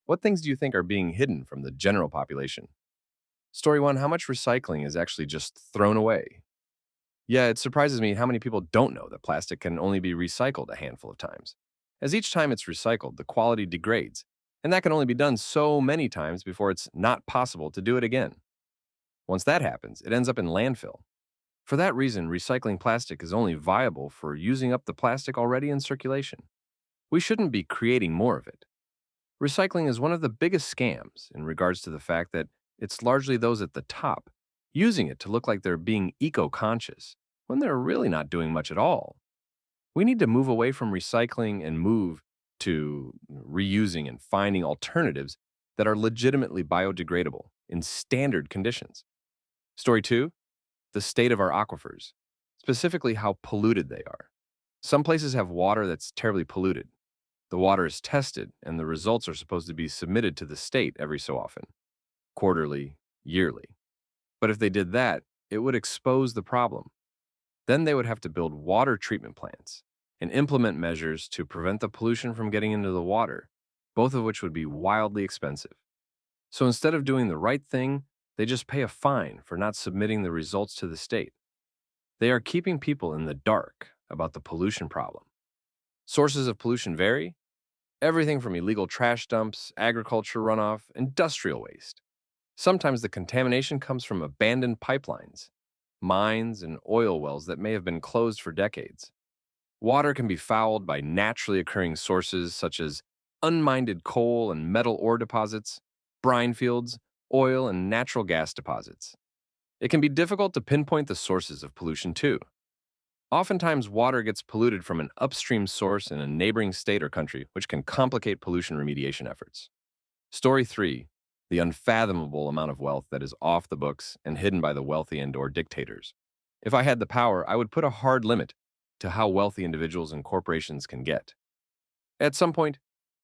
What things do you think are being hidden from the general population? Story 1. How much recycling is actually just thrown away? Yeah, it surprises me how many people don't know that plastic can only be recycled a handful of times. As each time it's recycled, the quality degrades, and that can only be done so many times before it's not possible to do it again. Once that happens, it ends up in landfill. For that reason, recycling plastic is only viable for using up the plastic already in circulation. We shouldn't be creating more of it. Recycling is one of the biggest scams in regards to the fact that it's largely those at the top using it to look like they're being eco conscious when they're really not doing much at all. We need to move away from recycling and move to reusing and finding alternatives that are legitimately biodegradable in standard conditions. Story 2. The state of our aquifers, specifically how polluted they are. Some places have water that's terribly polluted. The water is tested, and the results are supposed to be submitted to the state every so often, quarterly, yearly. But if they did that, it would expose the problem. Then they would have to build water treatment plants and implement measures to prevent the pollution from getting into the water, both of which would be wildly expensive. So instead of doing the right thing, they just pay a fine for not submitting the results to the state. They are keeping people in the dark about the pollution problem. Sources of pollution vary. Everything from illegal trash dumps, agriculture runoff, industrial waste. Sometimes the contamination comes from abandoned pipelines, mines, and oil wells that may have been closed for decades. Water can be fouled by naturally occurring sources such as unmined coal and metal ore deposits, brine fields, oil, and natural gas deposits. It can be difficult to pinpoint the sources of pollution too. Oftentimes, water gets polluted from an upstream source in a neighboring state or country, which can complicate pollution remediation efforts. Story 3. The unfathomable amount of wealth that is off the books and hidden by the wealthy and/or dictators. If I had the power, I would put a hard limit to how wealthy individuals and corporations can get. At some point,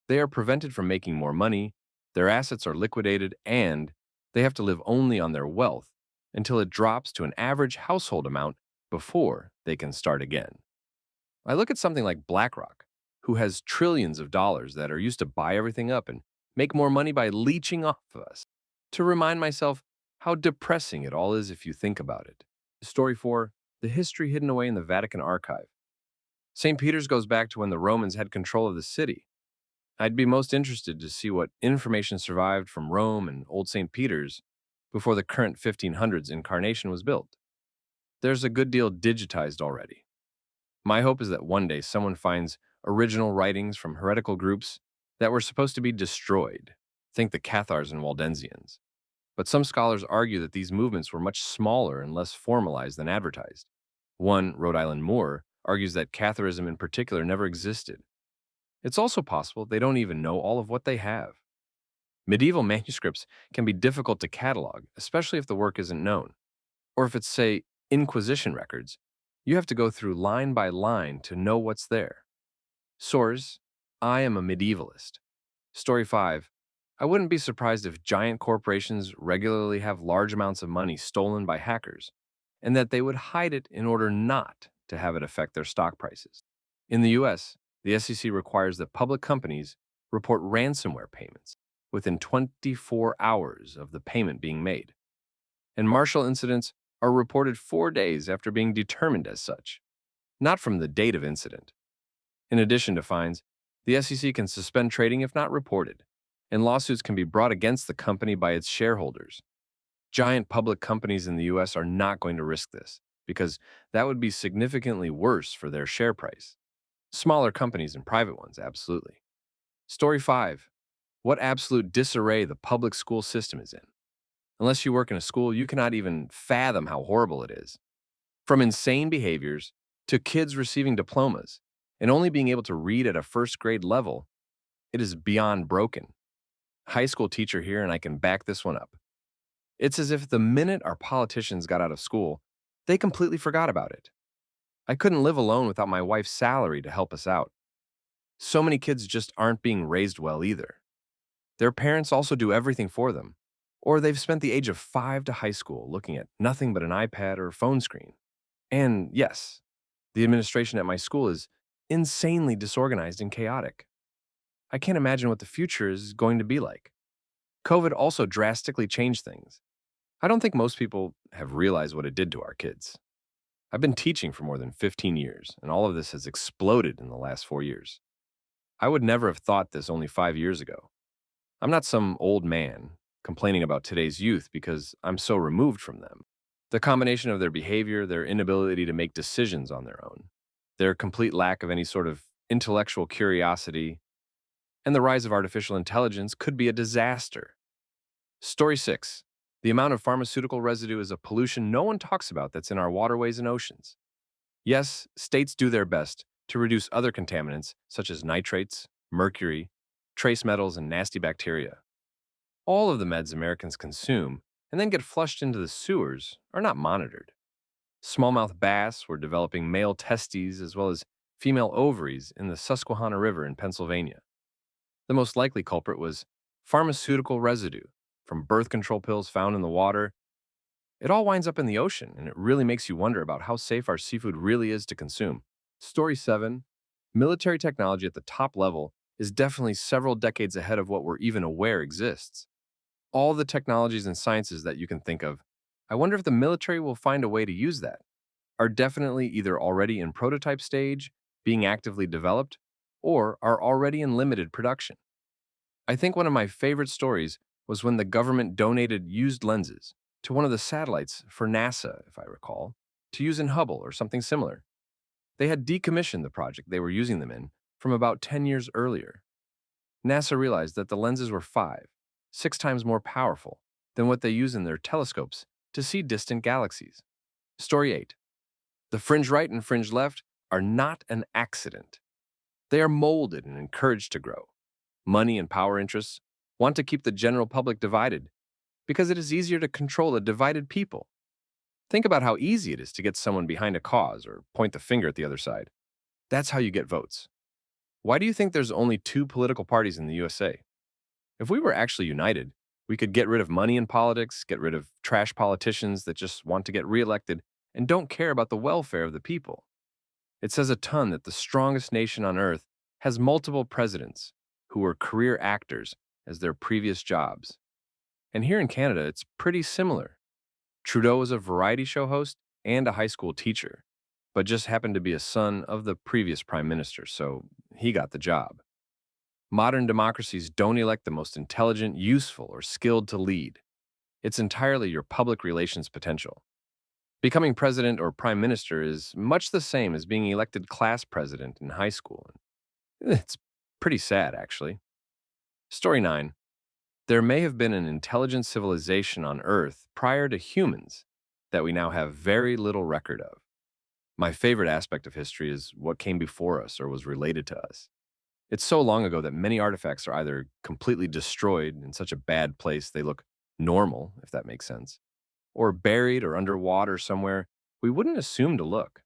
they are prevented from making more money, their assets are liquidated, and they have to live only on their wealth until it drops to an average household amount before they can start again. I look at something like BlackRock, who has trillions of dollars that are used to buy everything up and make more money by leeching off of us, to remind myself how depressing it all is if you think about it. Story 4. The history hidden away in the Vatican archive. St. Peter's goes back to when the Romans had control of the city. I'd be most interested to see what information survived from Rome and Old St. Peter's before the current 1500s incarnation was built. There's a good deal digitized already. My hope is that one day someone finds original writings from heretical groups that were supposed to be destroyed. Think the Cathars and Waldensians. But some scholars argue that these movements were much smaller and less formalized than advertised. One, Rhode Island Moore, argues that Catharism in particular never existed. It's also possible they don't even know all of what they have. Medieval manuscripts can be difficult to catalog, especially if the work isn't known. Or if it's, say, Inquisition records, you have to go through line by line to know what's there. Source: I am a medievalist. Story 5. I wouldn't be surprised if giant corporations regularly have large amounts of money stolen by hackers, and that they would hide it in order not to have it affect their stock prices. In the US, the SEC requires that public companies report ransomware payments within 24 hours of the payment being made. And Marshall incidents are reported 4 days after being determined as such, not from the date of incident. In addition to fines, the SEC can suspend trading if not reported, and lawsuits can be brought against the company by its shareholders. Giant public companies in the US are not going to risk this, because that would be significantly worse for their share price. Smaller companies and private ones, absolutely. Story 5. What absolute disarray the public school system is in. Unless you work in a school, you cannot even fathom how horrible it is. From insane behaviors to kids receiving diplomas and only being able to read at a first grade level, it is beyond broken. High school teacher here, and I can back this one up. It's as if the minute our politicians got out of school, they completely forgot about it. I couldn't live alone without my wife's salary to help us out. So many kids just aren't being raised well either. Their parents also do everything for them, or they've spent the age of 5 to high school looking at nothing but an iPad or phone screen. And yes, the administration at my school is insanely disorganized and chaotic. I can't imagine what the future is going to be like. COVID also drastically changed things. I don't think most people have realized what it did to our kids. I've been teaching for more than 15 years, and all of this has exploded in the last 4 years. I would never have thought this only 5 years ago. I'm not some old man complaining about today's youth because I'm so removed from them. The combination of their behavior, their inability to make decisions on their own, their complete lack of any sort of intellectual curiosity, and the rise of artificial intelligence could be a disaster. Story 6. The amount of pharmaceutical residue is a pollution no one talks about that's in our waterways and oceans. Yes, states do their best to reduce other contaminants such as nitrates, mercury, trace metals, and nasty bacteria. All of the meds Americans consume and then get flushed into the sewers are not monitored. Smallmouth bass were developing male testes as well as female ovaries in the Susquehanna River in Pennsylvania. The most likely culprit was pharmaceutical residue from birth control pills found in the water. It all winds up in the ocean, and it really makes you wonder about how safe our seafood really is to consume. Story 7. Military technology at the top level is definitely several decades ahead of what we're even aware exists. All the technologies and sciences that you can think of, I wonder if the military will find a way to use that, are definitely either already in prototype stage, being actively developed, or are already in limited production. I think one of my favorite stories was when the government donated used lenses to one of the satellites for NASA, if I recall, to use in Hubble or something similar. They had decommissioned the project they were using them in from about 10 years earlier. NASA realized that the lenses were 6 times more powerful than what they use in their telescopes to see distant galaxies. Story 8. The fringe right and fringe left are not an accident. They are molded and encouraged to grow. Money and power interests want to keep the general public divided because it is easier to control a divided people. Think about how easy it is to get someone behind a cause or point the finger at the other side. That's how you get votes. Why do you think there's only two political parties in the USA? If we were actually united, we could get rid of money in politics, get rid of trash politicians that just want to get reelected and don't care about the welfare of the people. It says a ton that the strongest nation on earth has multiple presidents who were career actors as their previous jobs. And here in Canada, it's pretty similar. Trudeau was a variety show host and a high school teacher, but just happened to be a son of the previous prime minister, so he got the job. Modern democracies don't elect the most intelligent, useful, or skilled to lead. It's entirely your public relations potential. Becoming president or prime minister is much the same as being elected class president in high school. It's pretty sad, actually. Story 9. There may have been an intelligent civilization on Earth prior to humans that we now have very little record of. My favorite aspect of history is what came before us or was related to us. It's so long ago that many artifacts are either completely destroyed in such a bad place they look normal, if that makes sense, or buried or underwater somewhere we wouldn't assume to look.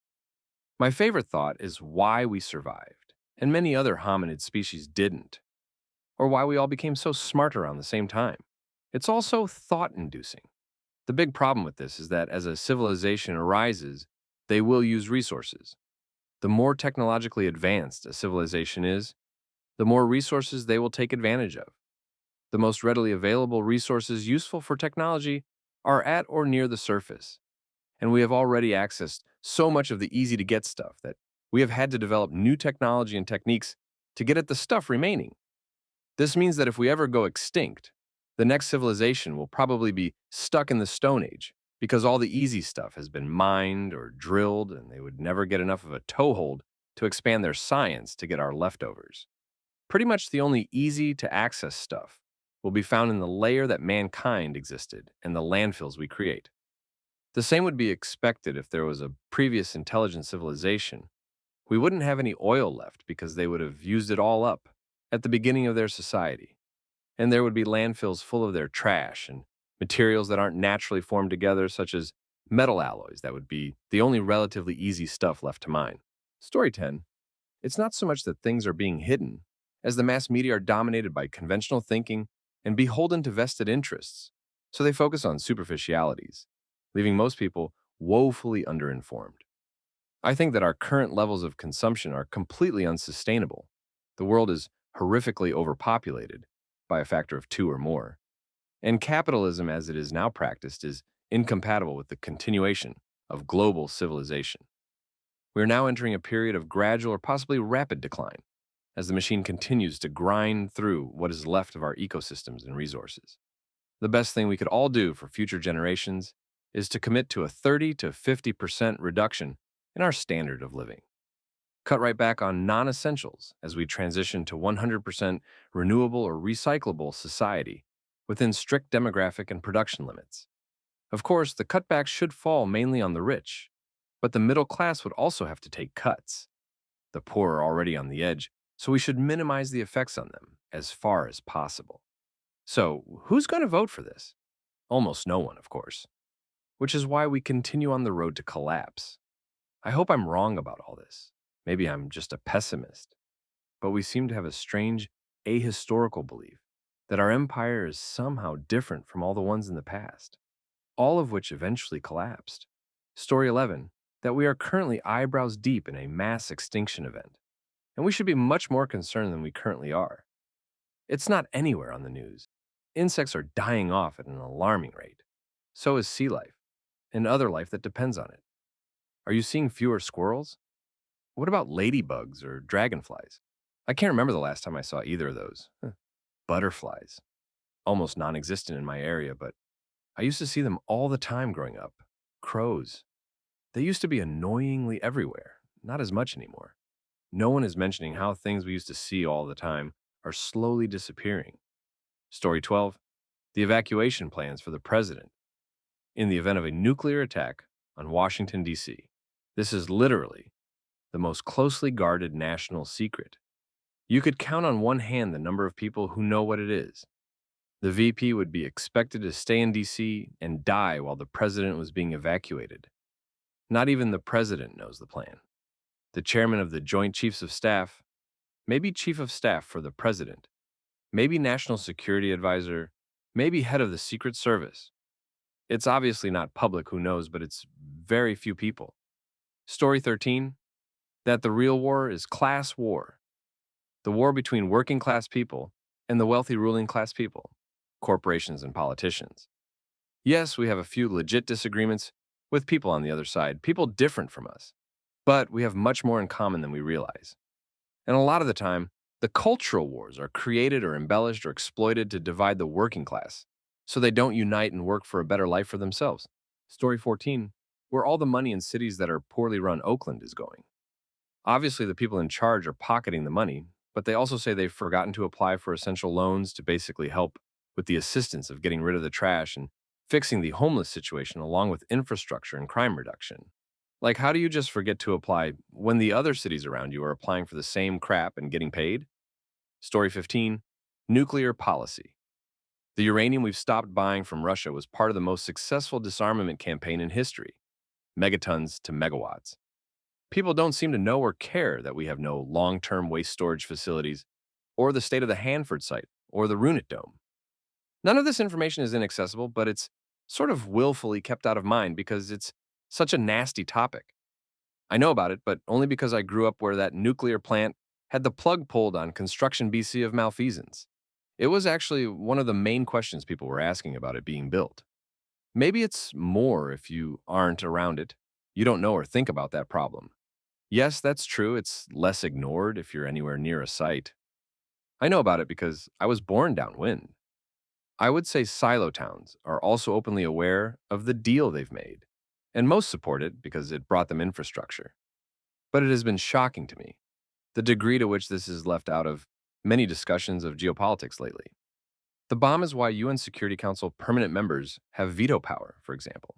My favorite thought is why we survived, and many other hominid species didn't, or why we all became so smart around the same time. It's also thought-inducing. The big problem with this is that as a civilization arises, they will use resources. The more technologically advanced a civilization is, the more resources they will take advantage of. The most readily available resources useful for technology are at or near the surface, and we have already accessed so much of the easy-to-get stuff that we have had to develop new technology and techniques to get at the stuff remaining. This means that if we ever go extinct, the next civilization will probably be stuck in the Stone Age because all the easy stuff has been mined or drilled and they would never get enough of a toehold to expand their science to get our leftovers. Pretty much the only easy-to-access stuff will be found in the layer that mankind existed and the landfills we create. The same would be expected if there was a previous intelligent civilization. We wouldn't have any oil left because they would have used it all up at the beginning of their society. And there would be landfills full of their trash and materials that aren't naturally formed together, such as metal alloys that would be the only relatively easy stuff left to mine. Story 10. It's not so much that things are being hidden, as the mass media are dominated by conventional thinking and beholden to vested interests, so they focus on superficialities, leaving most people woefully underinformed. I think that our current levels of consumption are completely unsustainable. The world is horrifically overpopulated by a factor of 2 or more. And capitalism as it is now practiced is incompatible with the continuation of global civilization. We are now entering a period of gradual or possibly rapid decline as the machine continues to grind through what is left of our ecosystems and resources. The best thing we could all do for future generations is to commit to a 30 to 50% reduction in our standard of living. Cut right back on non essentials as we transition to 100% renewable or recyclable society within strict demographic and production limits. Of course, the cutbacks should fall mainly on the rich, but the middle class would also have to take cuts. The poor are already on the edge, so we should minimize the effects on them as far as possible. So, who's going to vote for this? Almost no one, of course, which is why we continue on the road to collapse. I hope I'm wrong about all this. Maybe I'm just a pessimist. But we seem to have a strange, ahistorical belief that our empire is somehow different from all the ones in the past, all of which eventually collapsed. Story 11, that we are currently eyebrows deep in a mass extinction event, and we should be much more concerned than we currently are. It's not anywhere on the news. Insects are dying off at an alarming rate. So is sea life, and other life that depends on it. Are you seeing fewer squirrels? What about ladybugs or dragonflies? I can't remember the last time I saw either of those. Butterflies, almost non existent in my area, but I used to see them all the time growing up. Crows. They used to be annoyingly everywhere, not as much anymore. No one is mentioning how things we used to see all the time are slowly disappearing. Story 12, the evacuation plans for the president in the event of a nuclear attack on Washington, D.C. This is literally the most closely guarded national secret. You could count on one hand the number of people who know what it is. The VP would be expected to stay in D.C. and die while the president was being evacuated. Not even the president knows the plan. The chairman of the Joint Chiefs of Staff, maybe chief of staff for the president, maybe national security advisor, maybe head of the Secret Service. It's obviously not public who knows, but it's very few people. Story 13, that the real war is class war. The war between working class people and the wealthy ruling class people, corporations and politicians. Yes, we have a few legit disagreements with people on the other side, people different from us, but we have much more in common than we realize. And a lot of the time, the cultural wars are created or embellished or exploited to divide the working class, so they don't unite and work for a better life for themselves. Story 14, where all the money in cities that are poorly run Oakland is going. Obviously, the people in charge are pocketing the money, but they also say they've forgotten to apply for essential loans to basically help with the assistance of getting rid of the trash and fixing the homeless situation along with infrastructure and crime reduction. Like, how do you just forget to apply when the other cities around you are applying for the same crap and getting paid? Story 15, nuclear policy. The uranium we've stopped buying from Russia was part of the most successful disarmament campaign in history, megatons to megawatts. People don't seem to know or care that we have no long-term waste storage facilities, or the state of the Hanford site, or the Runit Dome. None of this information is inaccessible, but it's sort of willfully kept out of mind because it's such a nasty topic. I know about it, but only because I grew up where that nuclear plant had the plug pulled on Construction BC of malfeasance. It was actually one of the main questions people were asking about it being built. Maybe it's more if you aren't around it. You don't know or think about that problem. Yes, that's true. It's less ignored if you're anywhere near a site. I know about it because I was born downwind. I would say silo towns are also openly aware of the deal they've made, and most support it because it brought them infrastructure. But it has been shocking to me, the degree to which this is left out of many discussions of geopolitics lately. The bomb is why UN Security Council permanent members have veto power, for example.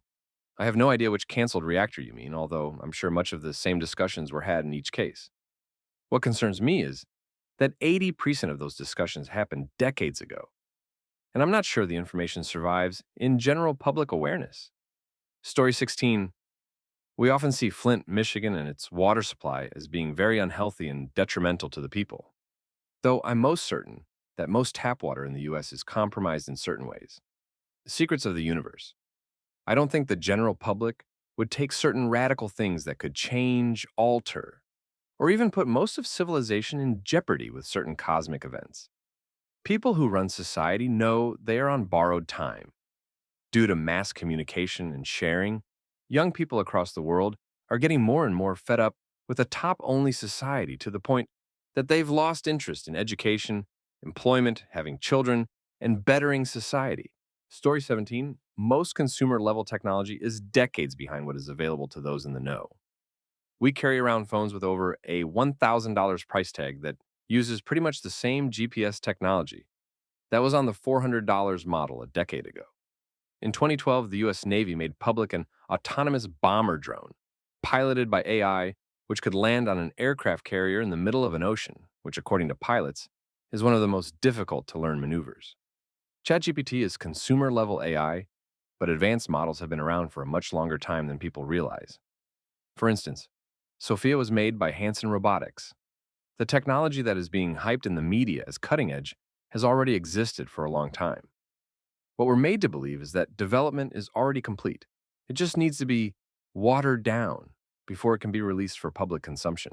I have no idea which canceled reactor you mean, although I'm sure much of the same discussions were had in each case. What concerns me is that 80% of those discussions happened decades ago, and I'm not sure the information survives in general public awareness. Story 16. We often see Flint, Michigan, and its water supply as being very unhealthy and detrimental to the people, though I'm most certain that most tap water in the US is compromised in certain ways. The secrets of the universe. I don't think the general public would take certain radical things that could change, alter, or even put most of civilization in jeopardy with certain cosmic events. People who run society know they are on borrowed time. Due to mass communication and sharing, young people across the world are getting more and more fed up with a top only society to the point that they've lost interest in education, employment, having children, and bettering society. Story 17, most consumer level technology is decades behind what is available to those in the know. We carry around phones with over a $1,000 price tag that uses pretty much the same GPS technology that was on the $400 model a decade ago. In 2012, the US Navy made public an autonomous bomber drone, piloted by AI, which could land on an aircraft carrier in the middle of an ocean, which, according to pilots, is one of the most difficult to learn maneuvers. ChatGPT is consumer level AI, but advanced models have been around for a much longer time than people realize. For instance, Sophia was made by Hanson Robotics. The technology that is being hyped in the media as cutting edge has already existed for a long time. What we're made to believe is that development is already complete. It just needs to be watered down before it can be released for public consumption.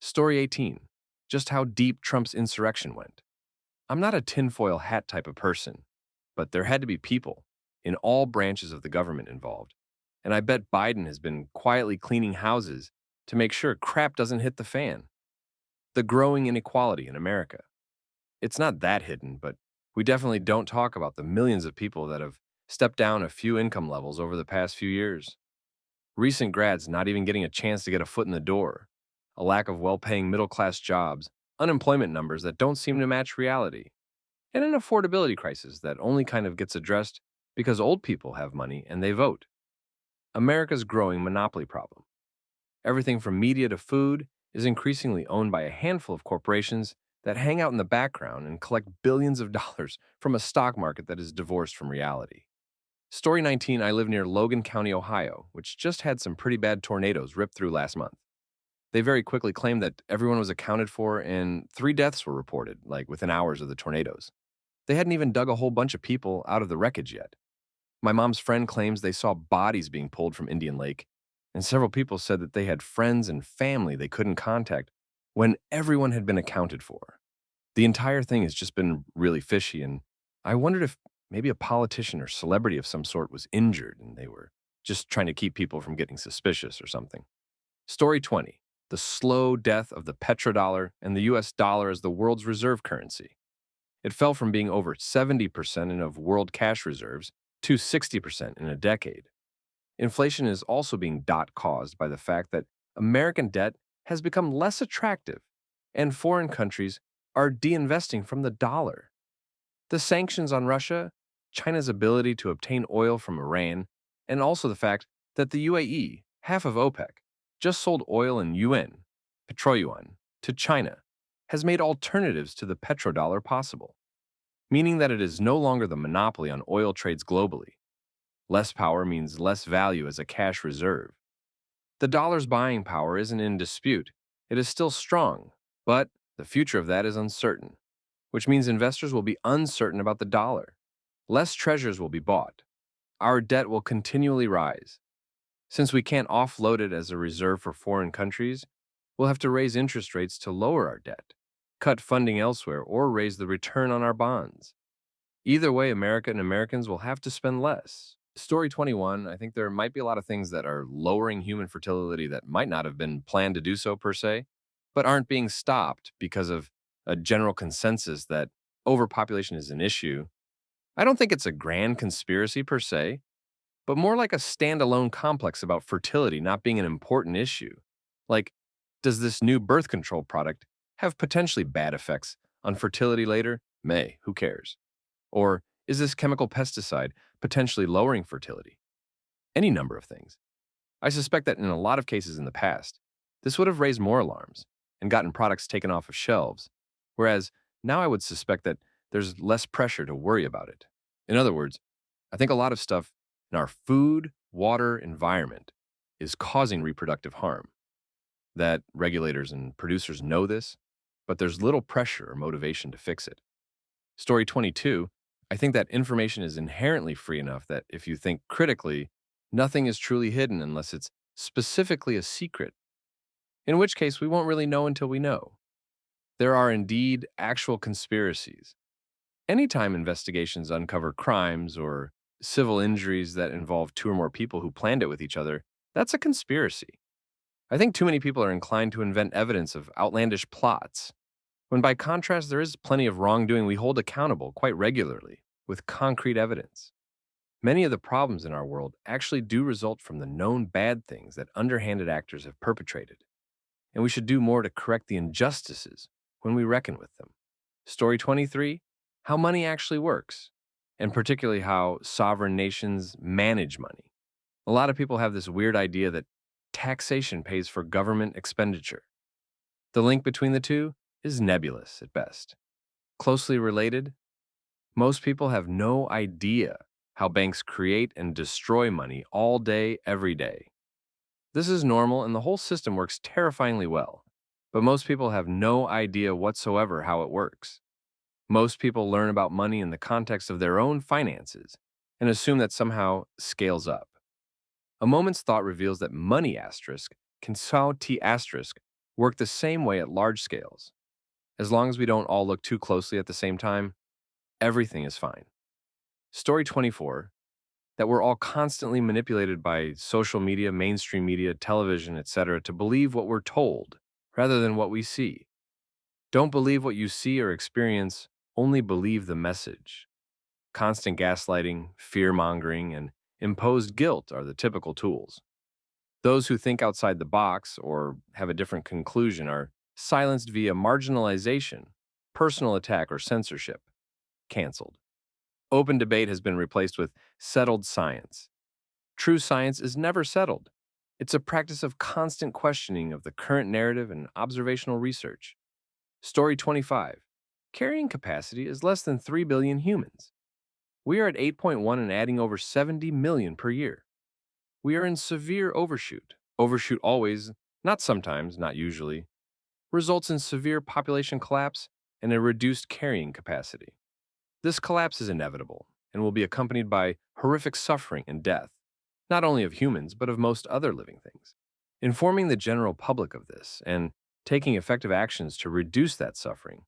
Story 18, just how deep Trump's insurrection went. I'm not a tinfoil hat type of person, but there had to be people in all branches of the government involved. And I bet Biden has been quietly cleaning houses to make sure crap doesn't hit the fan. The growing inequality in America. It's not that hidden, but we definitely don't talk about the millions of people that have stepped down a few income levels over the past few years. Recent grads not even getting a chance to get a foot in the door, a lack of well paying middle class jobs, unemployment numbers that don't seem to match reality, and an affordability crisis that only kind of gets addressed because old people have money and they vote. America's growing monopoly problem. Everything from media to food is increasingly owned by a handful of corporations that hang out in the background and collect billions of dollars from a stock market that is divorced from reality. Story 19, I live near Logan County, Ohio, which just had some pretty bad tornadoes rip through last month. They very quickly claimed that everyone was accounted for and 3 deaths were reported, like within hours of the tornadoes. They hadn't even dug a whole bunch of people out of the wreckage yet. My mom's friend claims they saw bodies being pulled from Indian Lake, and several people said that they had friends and family they couldn't contact when everyone had been accounted for. The entire thing has just been really fishy, and I wondered if maybe a politician or celebrity of some sort was injured and they were just trying to keep people from getting suspicious or something. Story 20, the slow death of the petrodollar and the US dollar as the world's reserve currency. It fell from being over 70% of world cash reserves to 60% in a decade. Inflation is also being caused by the fact that American debt has become less attractive and foreign countries are de-investing from the dollar. The sanctions on Russia, China's ability to obtain oil from Iran, and also the fact that the UAE, half of OPEC, just sold oil in yuan, petro-yuan, to China, has made alternatives to the petrodollar possible, meaning that it is no longer the monopoly on oil trades globally. Less power means less value as a cash reserve. The dollar's buying power isn't in dispute. It is still strong, but the future of that is uncertain, which means investors will be uncertain about the dollar. Less treasures will be bought. Our debt will continually rise. Since we can't offload it as a reserve for foreign countries, we'll have to raise interest rates to lower our debt, cut funding elsewhere, or raise the return on our bonds. Either way, America and Americans will have to spend less. Story 21, I think there might be a lot of things that are lowering human fertility that might not have been planned to do so per se, but aren't being stopped because of a general consensus that overpopulation is an issue. I don't think it's a grand conspiracy per se, but more like a standalone complex about fertility not being an important issue. Like, does this new birth control product have potentially bad effects on fertility later? Who cares? Or is this chemical pesticide potentially lowering fertility? Any number of things. I suspect that in a lot of cases in the past, this would have raised more alarms and gotten products taken off of shelves, whereas now I would suspect that there's less pressure to worry about it. In other words, I think a lot of stuff in our food, water, environment is causing reproductive harm. That regulators and producers know this, but there's little pressure or motivation to fix it. Story 22, I think that information is inherently free enough that if you think critically, nothing is truly hidden unless it's specifically a secret. in which case we won't really know until we know. There are indeed actual conspiracies. Anytime investigations uncover crimes or civil injuries that involve two or more people who planned it with each other, that's a conspiracy. I think too many people are inclined to invent evidence of outlandish plots, when by contrast, there is plenty of wrongdoing we hold accountable quite regularly with concrete evidence. Many of the problems in our world actually do result from the known bad things that underhanded actors have perpetrated, and we should do more to correct the injustices when we reckon with them. Story 23: How money actually works, and particularly how sovereign nations manage money. A lot of people have this weird idea that taxation pays for government expenditure. The link between the two is nebulous at best. Closely related, most people have no idea how banks create and destroy money all day, every day. This is normal and the whole system works terrifyingly well, but most people have no idea whatsoever how it works. Most people learn about money in the context of their own finances and assume that somehow scales up. A moment's thought reveals that money asterisk can sao t asterisk work the same way at large scales. As long as we don't all look too closely at the same time, everything is fine. Story 24: That we're all constantly manipulated by social media, mainstream media, television, etc., to believe what we're told rather than what we see. Don't believe what you see or experience, only believe the message. Constant gaslighting, fear mongering, and imposed guilt are the typical tools. Those who think outside the box or have a different conclusion are silenced via marginalization, personal attack, or censorship. Canceled. Open debate has been replaced with settled science. True science is never settled. It's a practice of constant questioning of the current narrative and observational research. Story 25: Carrying capacity is less than 3 billion humans. We are at 8.1 and adding over 70 million per year. We are in severe overshoot. Overshoot always, not sometimes, not usually, results in severe population collapse and a reduced carrying capacity. This collapse is inevitable and will be accompanied by horrific suffering and death, not only of humans, but of most other living things. Informing the general public of this and taking effective actions to reduce that suffering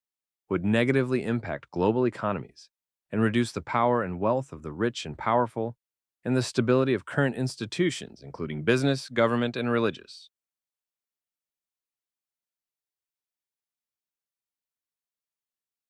would negatively impact global economies and reduce the power and wealth of the rich and powerful and the stability of current institutions, including business, government, and religious.